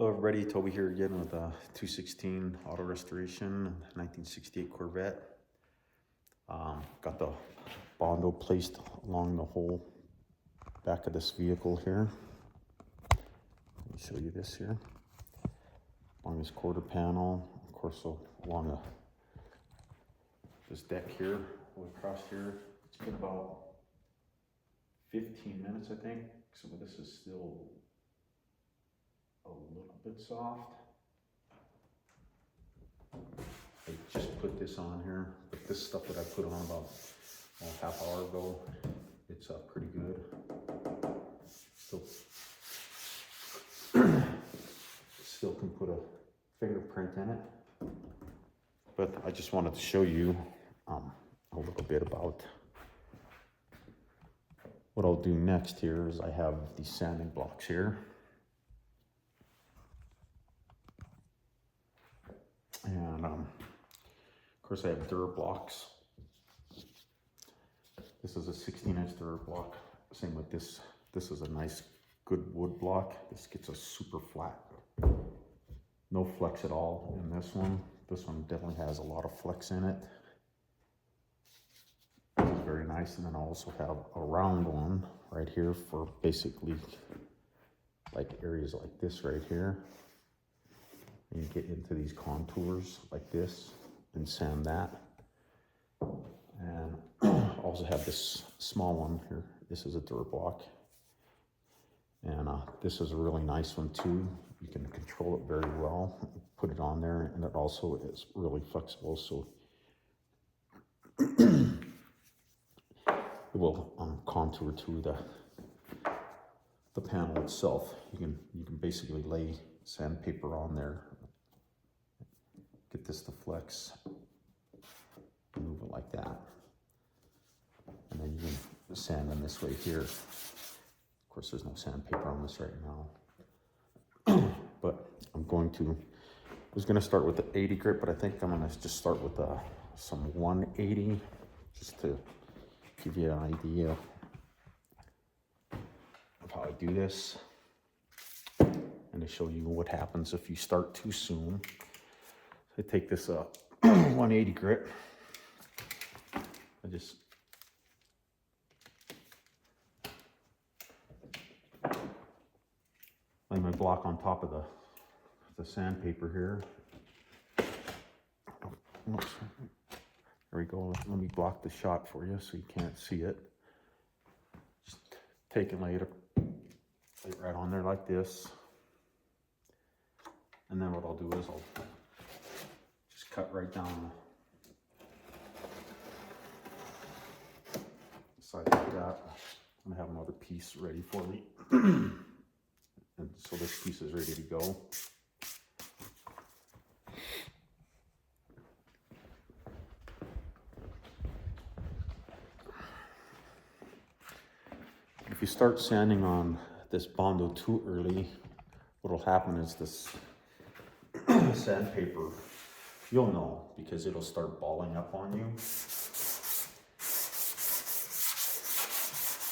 Hello everybody, Toby here again with a 216 auto restoration, 1968 Corvette. Got the bondo placed along the whole back of this vehicle here. Let me show you this here. Along this quarter panel, of course, so along this deck here, all across here. It's been about 15 minutes, I think. Some of this is still a little bit soft. I just put this on here, but this stuff that I put on about a half hour ago, it's pretty good. So still can put a fingerprint in it, but I just wanted to show you a little bit about what I'll do next. Here is I have these sanding blocks here. And of course I have Dura blocks. This is a 16-inch Dura block. Same with this. This is a nice, good wood block. This gets a super flat. No flex at all in this one. This one definitely has a lot of flex in it. This is very nice. And then I also have a round one right here for basically like areas like this right here. And you get into these contours like this and sand that. And also have this small one here. This is a Dura block. And this is a really nice one too. You can control it very well. Put it on there, and it also is really flexible, so it will contour to the panel itself. You can basically lay sandpaper on there. Get this to flex, move it like that, and then you can sand in this way here. Of course, there's no sandpaper on this right now, but I was going to start with the 80 grit, but I think I'm going to just start with some 180, just to give you an idea of how I do this, and to show you what happens if you start too soon. I take this 180 grit. I just lay my block on top of the sandpaper here. Oops. There we go. Let me block the shot for you so you can't see it. Just take and lay it right on there like this. And then what I'll do is I'll cut right down the side like that. I'm gonna have another piece ready for me. And so this piece is ready to go. If you start sanding on this bondo too early, what'll happen is this sandpaper, you'll know, because it'll start balling up on you.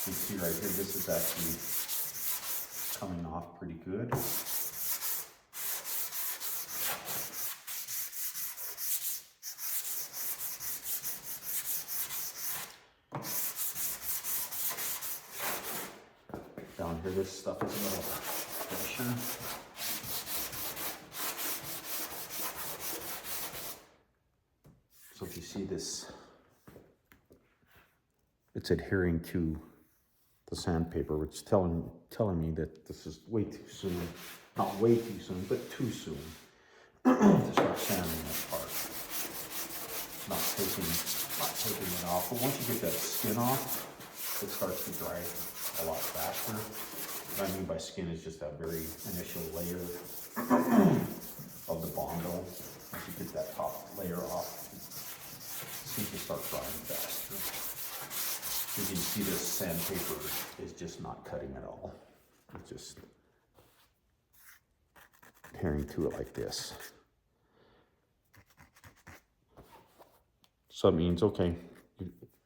You see right here, this is actually coming off pretty good. Down here, this stuff is a little fresher. So if you see this, it's adhering to the sandpaper, which is telling me that this is way too soon. Not way too soon, but too soon to start sanding this part. Not taking it off. But once you get that skin off, it starts to dry a lot faster. What I mean by skin is just that very initial layer of the bondo. Once you get that top layer off, seems to start drying faster. As you can see, this sandpaper is just not cutting at all. It's just adhering to it like this. So that means, okay,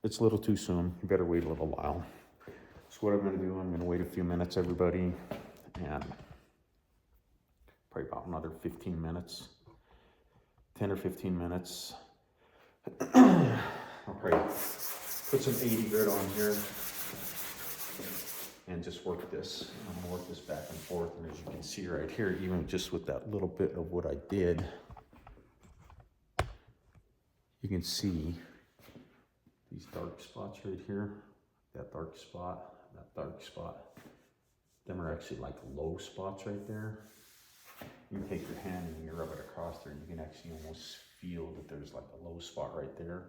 it's a little too soon. You better wait a little while. So what I'm going to do, I'm going to wait a few minutes, everybody, and probably probably about another 15 minutes, 10 or 15 minutes. I'll probably put some 80 grit on here and just work this. I'm gonna work this back and forth, and as you can see right here, even just with that little bit of what I did, you can see these dark spots right here, that dark spot, that dark spot. Them are actually like low spots right there. You can take your hand and you rub it across there, and you can actually almost feel that there's like a low spot right there.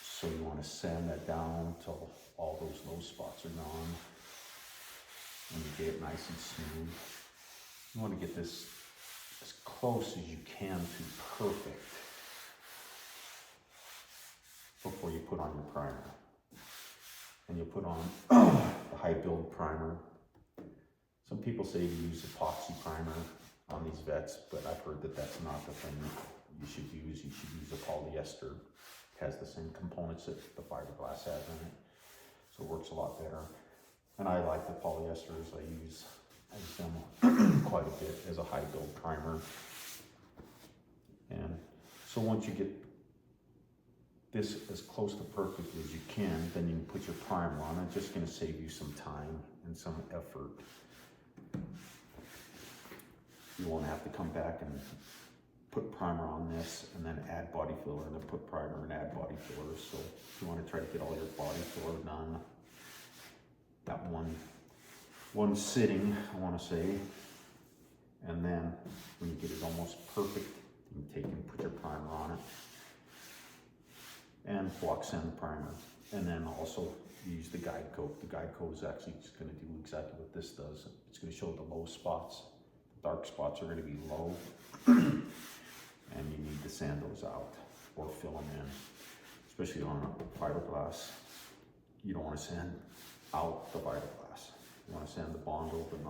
So you want to sand that down till all those low spots are gone, and you get it nice and smooth. You want to get this as close as you can to perfect before you put on your primer. And you put on the high build primer. Some people say to use epoxy primer on these vettes, but I've heard that that's not the thing you should use. You should use a polyester. It has the same components that the fiberglass has in it, so it works a lot better. And I like the polyesters. I use them quite a bit as a high build primer. And so once you get this as close to perfect as you can, then you can put your primer on. It's just going to save you some time and some effort. You won't have to come back and put primer on this and then add body filler, and then put primer and add body filler. So if you want to try to get all your body filler done that one sitting, I want to say, and then when you get it almost perfect, you can take and put your primer on it and block sand the primer, and then also use the guide coat. The guide coat is actually just going to do exactly what this does. It's going to show the low spots. The dark spots are going to be low, and you need to sand those out or fill them in, especially on a fiberglass. You don't want to sand out the fiberglass. You want to sand the bondo, but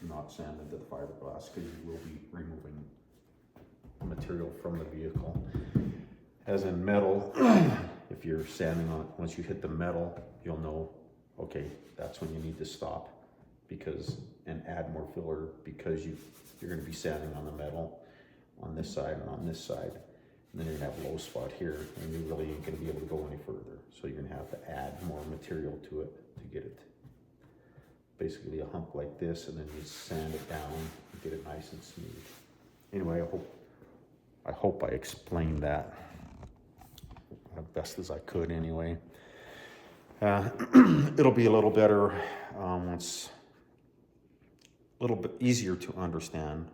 not sand into the fiberglass, because you will be removing material from the vehicle. As in metal, if you're sanding on it, once you hit the metal, you'll know, okay, that's when you need to stop and add more filler, because you're going to be sanding on the metal on this side and on this side. And then you're going to have a low spot here, and you really ain't going to be able to go any further. So you're going to have to add more material to it to get it basically a hump like this, and then you sand it down and get it nice and smooth. Anyway, I hope I explained that as best as I could anyway. It'll be a little better once, a little bit easier to understand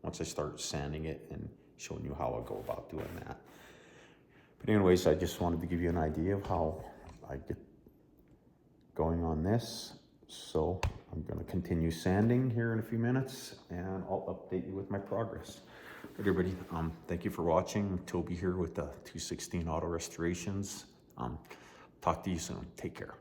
once I start sanding it and showing you how I go about doing that. But anyways, I just wanted to give you an idea of how I get going on this. So I'm going to continue sanding here in a few minutes, and I'll update you with my progress. But everybody, thank you for watching. Toby here with the 216 Auto Restorations. Talk to you soon. Take care.